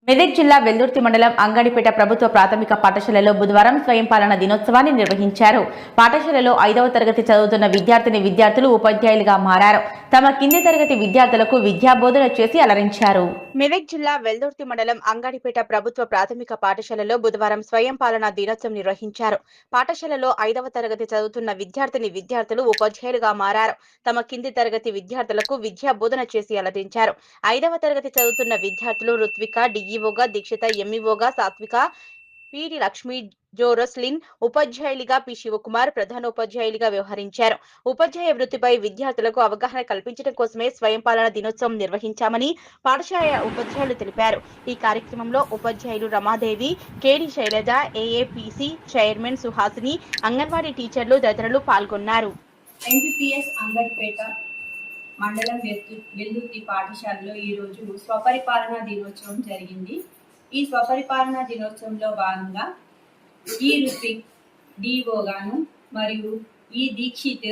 మెదక్ జిల్లా వెల్దుర్తి మండలం అంగడిపేట ప్రభుత్వ ప్రాథమిక పాఠశాలలో బుధవారం స్వయం పాలన దినోత్సవాన్ని నిర్వహించారు. పాఠశాలలో 5వ తరగతి చదువుతున్న విద్యార్థులు ఉపాధ్యాయులుగా మారారు. తమ కింది తరగతి విద్యార్థులకు విద్యాబోధన చేసి అలరించారు. మెదక్ జిల్లా వెల్దుర్తి మండలం అంగడిపేట ప్రభుత్వ ప్రాథమిక పాఠశాలలో బుధవారం స్వయం పాలన దినోత్సవం నిర్వహించారు. పాఠశాలలో 5వ తరగతి చదువుతున్న విద్యార్థులు ఉపాధ్యాయులుగా మారారు. తమ కింది తరగతి విద్యార్థులకు విద్యాబోధన చేసి అలరించారు. 5వ తరగతి చదువుతున్న విద్యార్థులు రుత్విక డిఈఓగా, దీక్షిత ఎంఈఓగా, సాత్విక పిడి లక్ష్మీ జోరస్లిన్ ఉపాధ్యాయులుగా, పి శివకుమార్ ప్రధానోపాధ్యాయులుగా వ్యవహరించారు. ఉపాధ్యాయ వృత్తిపై విద్యార్థులకు అవగాహన కల్పించడం కోసమే స్వయం పాలన దినోత్సవం నిర్వహించామని పాఠశాల ఉపాధ్యాయులు తెలిపారు. ఈ కార్యక్రమంలో ఉపాధ్యాయులు రమాదేవి, కేడి శైలజ, ఏఏపీసీ చైర్మన్ సుహాసిని, అంగన్వాడీ టీచర్లు తదితరులు పాల్గొన్నారు. ఎంపీపీఎస్ అంగడిపేట మండలం వెల్దుర్తి పాఠశాలలో ఈరోజు స్వపరిపాలనా దినోత్సవం జరిగింది. ఈ స్వపరిపాలనా దినోత్సవంలో భాగంగా ఈ రుత్విక్ డిఓ గాను మరియు ఈ దీక్షిత్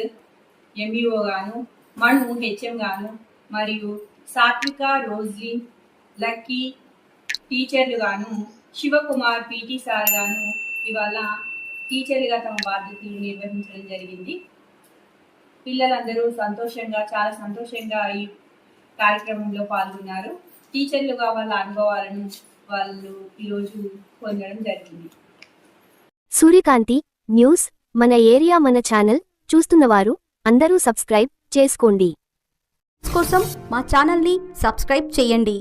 ఎంఈఓ గాను, మను హెచ్ఎం గాను మరియు సాత్విక, రోజ్లిన్, లక్కీ టీచర్లు గాను, శివకుమార్ పీటీ సార్ గాను ఇవాళ టీచర్లుగా తమ బాధ్యతలు నిర్వహించడం జరిగింది. పిల్లలందరూ చాలా సంతోషంగా ఈ కార్యక్రమంలో పాల్గొన్నారు. టీచర్లుగా వాళ్ళ అనుభవాలను వాళ్ళు ఈరోజు పొందడం జరిగింది. సూర్యకాంతి న్యూస్ మన ఏరియా మన ఛానల్ చూస్తున్నవారు అందరూ సబ్స్క్రైబ్ చేసుకోండి. కోసం మా ఛానల్ని సబ్స్క్రైబ్ చేయండి.